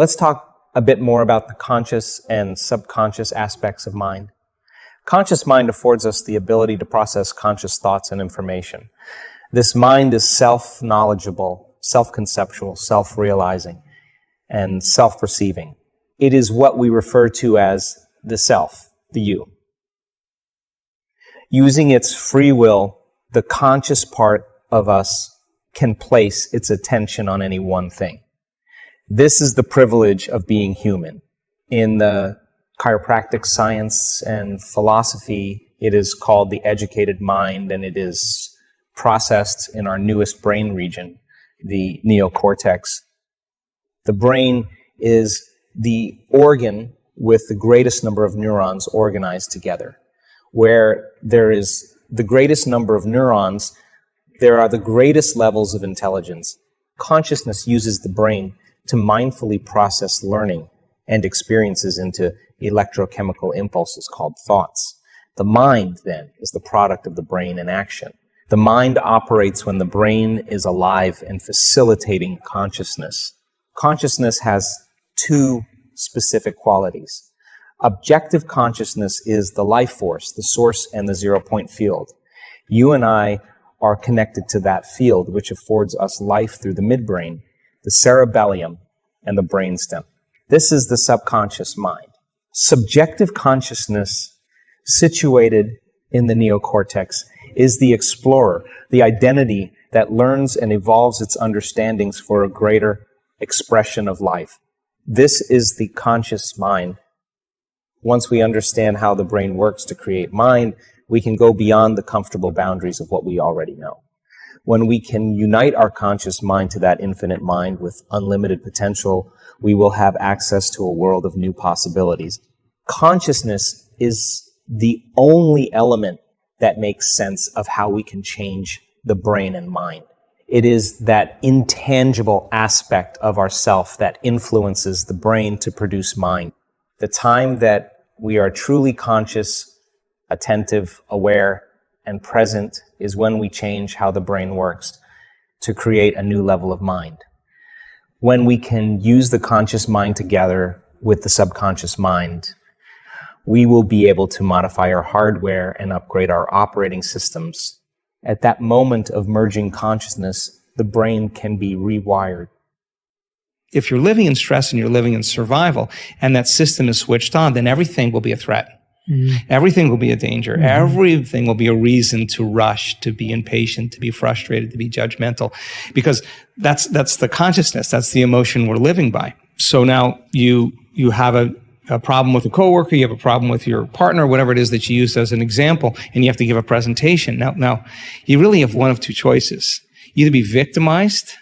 Let's talk a bit more about the conscious and subconscious aspects of mind. Conscious mind affords us the ability to process conscious thoughts and information. This mind is self-knowledgeable, self-conceptual, self-realizing, and self-perceiving. It is what we refer to as the self, the you. Using its free will, the conscious part of us can place its attention on any one thing. This is the privilege of being human. In the chiropractic science and philosophy, it is called the educated mind, and it is processed in our newest brain region, the neocortex. The brain is the organ with the greatest number of neurons organized together. Where there is the greatest number of neurons, there are the greatest levels of intelligence. Consciousness uses the brain to mindfully process learning and experiences into electrochemical impulses called thoughts. The mind, then, is the product of the brain in action. The mind operates when the brain is alive and facilitating consciousness. Consciousness has two specific qualities. Objective consciousness is the life force, the source, and the zero-point field. You and I are connected to that field, which affords us life through the midbrain, the cerebellum, and the brainstem. This is the subconscious mind. Subjective consciousness, situated in the neocortex, is the explorer, the identity that learns and evolves its understandings for a greater expression of life. This is the conscious mind. Once we understand how the brain works to create mind, we can go beyond the comfortable boundaries of what we already know. When we can unite our conscious mind to that infinite mind with unlimited potential, we will have access to a world of new possibilities. Consciousness is the only element that makes sense of how we can change the brain and mind. It is that intangible aspect of ourself that influences the brain to produce mind. The time that we are truly conscious, attentive, aware, and present is when we change how the brain works to create a new level of mind. When we can use the conscious mind together with the subconscious mind, we will be able to modify our hardware and upgrade our operating systems. At that moment of merging consciousness, the brain can be rewired. If you're living in stress and you're living in survival and that system is switched on, then everything will be a threat. Mm-hmm. Everything will be a danger. Mm-hmm. Everything will be a reason to rush, to be impatient, to be frustrated, to be judgmental, because that's the consciousness. That's the emotion we're living by. So now you have a problem with a coworker, you have a problem with your partner, whatever it is that you use as an example, and you have to give a presentation. Now you really have one of two choices. Either be victimized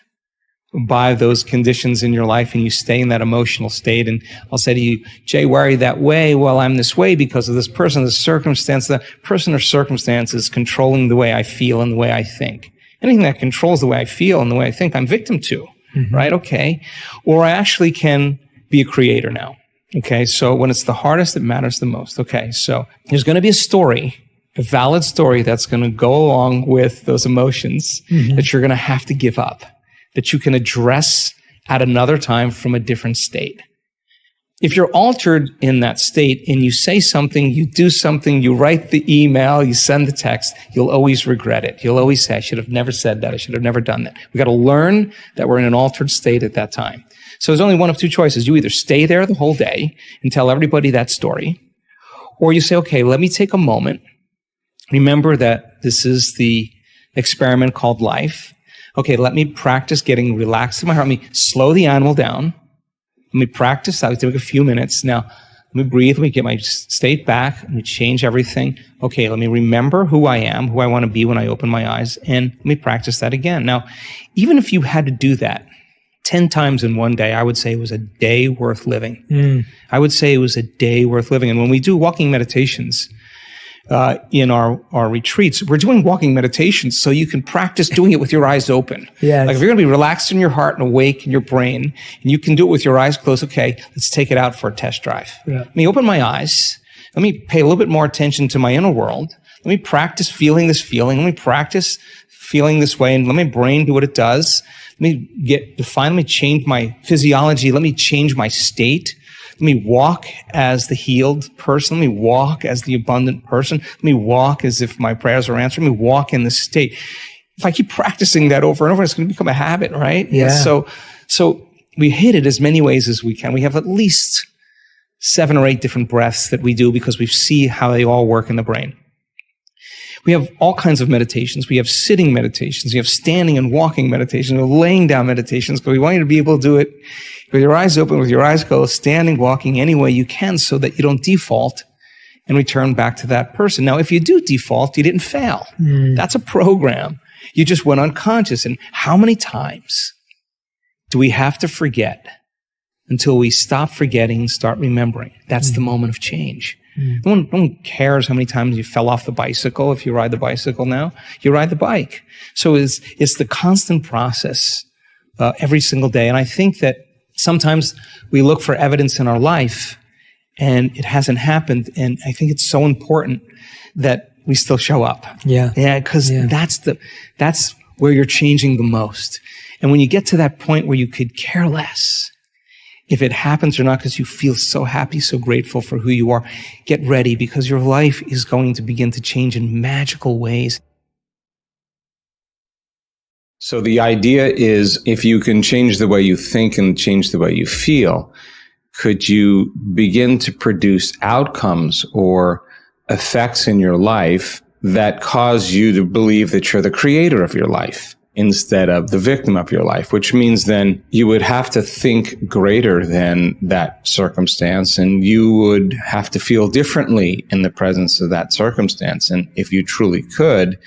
by those conditions in your life and you stay in that emotional state, and I'll say to you, Jay, why are you that way? Well, I'm this way because of this person, this circumstance. The person or circumstance is controlling the way I feel and the way I think. Anything that controls the way I feel and the way I think, I'm victim to, mm-hmm. right? Okay. Or I actually can be a creator now. Okay. So when it's the hardest, it matters the most. Okay. So there's going to be a story, a valid story that's going to go along with those emotions mm-hmm. that you're going to have to give up, that you can address at another time from a different state. If you're altered in that state and you say something, you do something, you write the email, you send the text, you'll always regret it. You'll always say, I should have never said that. I should have never done that. We got to learn that we're in an altered state at that time. So there's only one of two choices. You either stay there the whole day and tell everybody that story, or you say, okay, let me take a moment. Remember that this is the experiment called life. Okay, let me practice getting relaxed in my heart. Let me slow the animal down. Let me practice. I'll take a few minutes. Now, let me breathe. Let me get my state back. Let me change everything. Okay, let me remember who I am, who I want to be when I open my eyes, and let me practice that again. Now, even if you had to do that 10 times in one day, I would say it was a day worth living. I would say it was a day worth living. And when we do walking meditations, in our retreats, we're doing walking meditations so you can practice doing it with your eyes open. Yes. Like if you're going to be relaxed in your heart and awake in your brain, and you can do it with your eyes closed, okay, let's take it out for a test drive. Yeah. Let me open my eyes. Let me pay a little bit more attention to my inner world. Let me practice feeling this feeling. Let me practice feeling this way, and let my brain do what it does. Let me change my physiology. Let me change my state. Let me walk as the healed person. Let me walk as the abundant person. Let me walk as if my prayers are answered. Let me walk in the state. If I keep practicing that over and over, it's going to become a habit, right? Yeah. So we hit it as many ways as we can. We have at least 7 or 8 different breaths that we do because we see how they all work in the brain. We have all kinds of meditations. We have sitting meditations. We have standing and walking meditations. We have laying down meditations because we want you to be able to do it with your eyes open, with your eyes closed, standing, walking, any way you can so that you don't default and return back to that person. Now, if you do default, you didn't fail. That's a program. You just went unconscious. And how many times do we have to forget until we stop forgetting and start remembering? That's the moment of change. No one cares how many times you fell off the bicycle. If you ride the bicycle now, you ride the bike. So it's the constant process every single day. And I think that sometimes we look for evidence in our life and it hasn't happened. And I think it's so important that we still show up. Yeah. Yeah, because that's where you're changing the most. And when you get to that point where you could care less if it happens or not, because you feel so happy, so grateful for who you are, get ready because your life is going to begin to change in magical ways. So the idea is if you can change the way you think and change the way you feel, could you begin to produce outcomes or effects in your life that cause you to believe that you're the creator of your life instead of the victim of your life, which means then you would have to think greater than that circumstance and you would have to feel differently in the presence of that circumstance. And if you truly could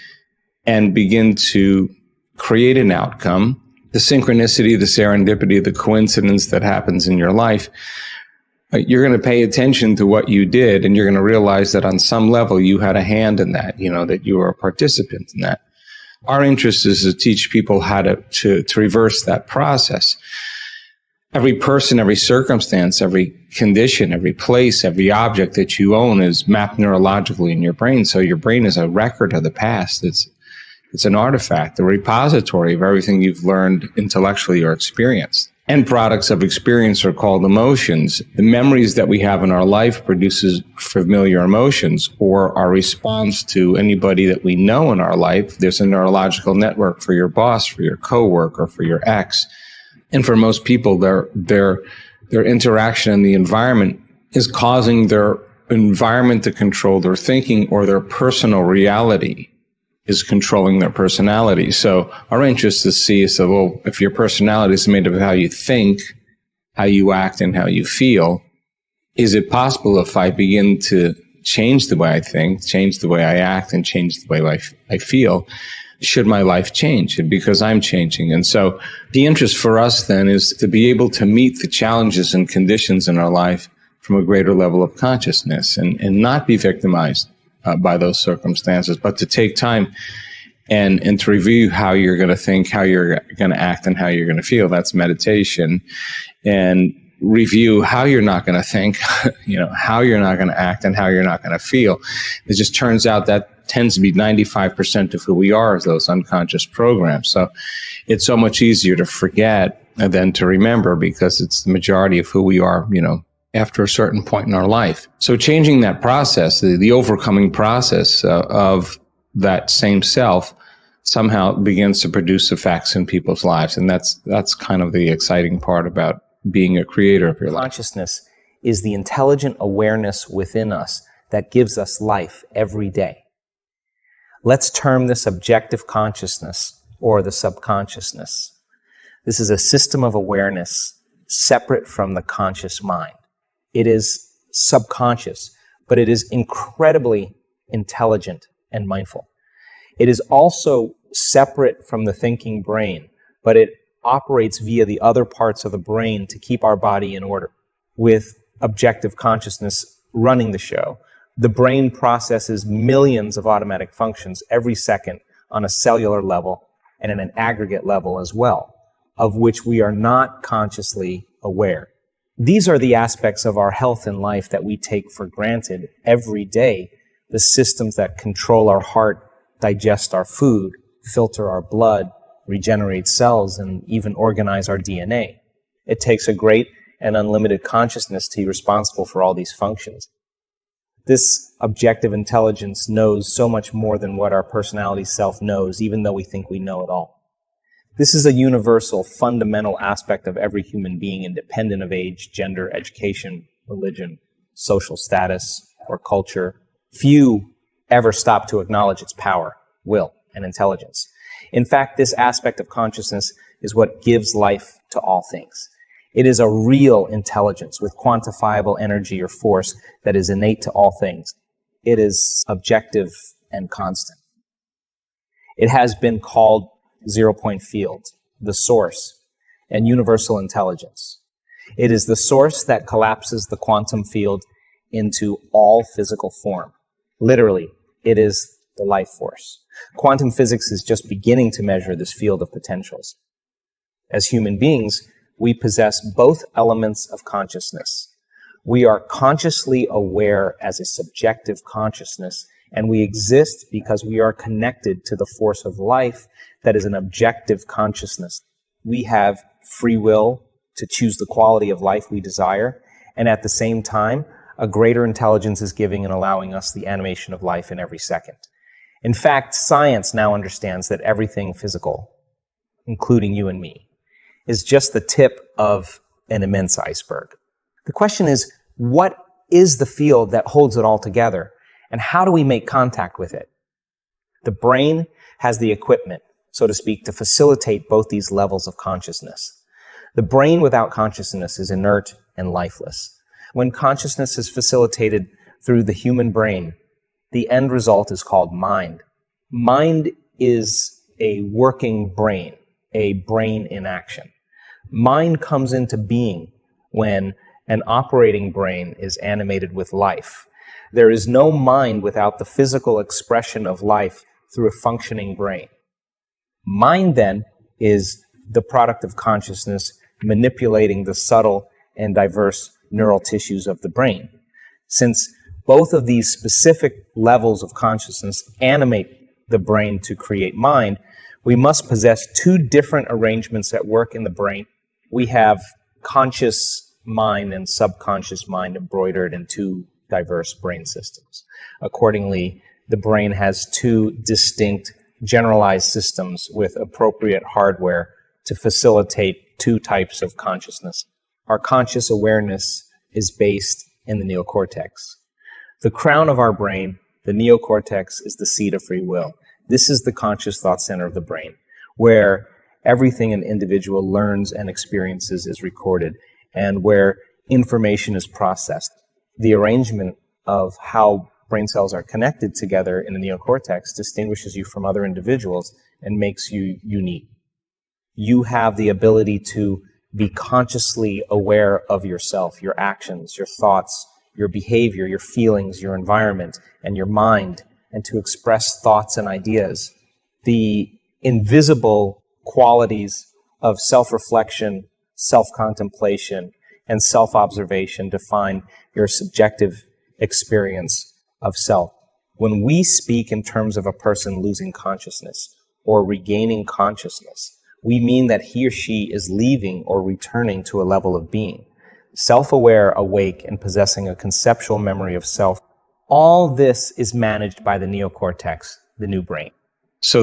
and begin to create an outcome, the synchronicity, the serendipity, the coincidence that happens in your life, you're going to pay attention to what you did and you're going to realize that on some level you had a hand in that, that you were a participant in that. Our interest is to teach people how to reverse that process. Every person, every circumstance, every condition, every place, every object that you own is mapped neurologically in your brain. So your brain is a record of the past. It's an artifact, a repository of everything you've learned intellectually or experienced. End products of experience are called emotions. The memories that we have in our life produces familiar emotions, or our response to anybody that we know in our life. There's a neurological network for your boss, for your coworker, for your ex. And for most people, their interaction in the environment is causing their environment to control their thinking, or their personal reality is controlling their personality. So our interest is to see, if your personality is made of how you think, how you act, and how you feel, is it possible if I begin to change the way I think, change the way I act, and change the way I feel, should my life change? Because I'm changing. And so the interest for us then is to be able to meet the challenges and conditions in our life from a greater level of consciousness and not be victimized by those circumstances, but to take time and to review how you're going to think, how you're going to act, and how you're going to feel. That's meditation. And review how you're not going to think, how you're not going to act, and how you're not going to feel. It just turns out that tends to be 95% of who we are, is those unconscious programs. So it's so much easier to forget than to remember, because it's the majority of who we are, after a certain point in our life. So changing that process, the overcoming process of that same self, somehow begins to produce effects in people's lives. And that's kind of the exciting part about being a creator of your life. Consciousness is the intelligent awareness within us that gives us life every day. Let's term this objective consciousness, or the subconsciousness. This is a system of awareness separate from the conscious mind. It is subconscious, but it is incredibly intelligent and mindful. It is also separate from the thinking brain, but it operates via the other parts of the brain to keep our body in order. With objective consciousness running the show, the brain processes millions of automatic functions every second on a cellular level and at an aggregate level as well, of which we are not consciously aware. These are the aspects of our health and life that we take for granted every day, the systems that control our heart, digest our food, filter our blood, regenerate cells, and even organize our DNA. It takes a great and unlimited consciousness to be responsible for all these functions. This objective intelligence knows so much more than what our personality self knows, even though we think we know it all. This is a universal, fundamental aspect of every human being, independent of age, gender, education, religion, social status, or culture. Few ever stop to acknowledge its power, will, and intelligence. In fact, this aspect of consciousness is what gives life to all things. It is a real intelligence with quantifiable energy or force that is innate to all things. It is objective and constant. It has been called zero-point field, the source, and universal intelligence. It is the source that collapses the quantum field into all physical form. Literally, it is the life force. Quantum physics is just beginning to measure this field of potentials. As human beings, we possess both elements of consciousness. We are consciously aware as a subjective consciousness, and we exist because we are connected to the force of life that is an objective consciousness. We have free will to choose the quality of life we desire, and at the same time, a greater intelligence is giving and allowing us the animation of life in every second. In fact, science now understands that everything physical, including you and me, is just the tip of an immense iceberg. The question is, what is the field that holds it all together, and how do we make contact with it? The brain has the equipment, so to speak, to facilitate both these levels of consciousness. The brain without consciousness is inert and lifeless. When consciousness is facilitated through the human brain, the end result is called mind. Mind is a working brain, a brain in action. Mind comes into being when an operating brain is animated with life. There is no mind without the physical expression of life through a functioning brain. Mind, then, is the product of consciousness manipulating the subtle and diverse neural tissues of the brain. Since both of these specific levels of consciousness animate the brain to create mind, we must possess two different arrangements at work in the brain. We have conscious mind and subconscious mind embroidered in two diverse brain systems. Accordingly, the brain has two distinct generalized systems with appropriate hardware to facilitate two types of consciousness. Our conscious awareness is based in the neocortex. The crown of our brain, the neocortex, is the seat of free will. This is the conscious thought center of the brain, where everything an individual learns and experiences is recorded, and where information is processed. The arrangement of how brain cells are connected together in the neocortex distinguishes you from other individuals and makes you unique. You have the ability to be consciously aware of yourself, your actions, your thoughts, your behavior, your feelings, your environment, and your mind, and to express thoughts and ideas. The invisible qualities of self-reflection, self-contemplation, and self-observation define your subjective experience of self. When we speak in terms of a person losing consciousness or regaining consciousness, we mean that he or she is leaving or returning to a level of being, self-aware, awake, and possessing a conceptual memory of self. All this is managed by the neocortex, the new brain. So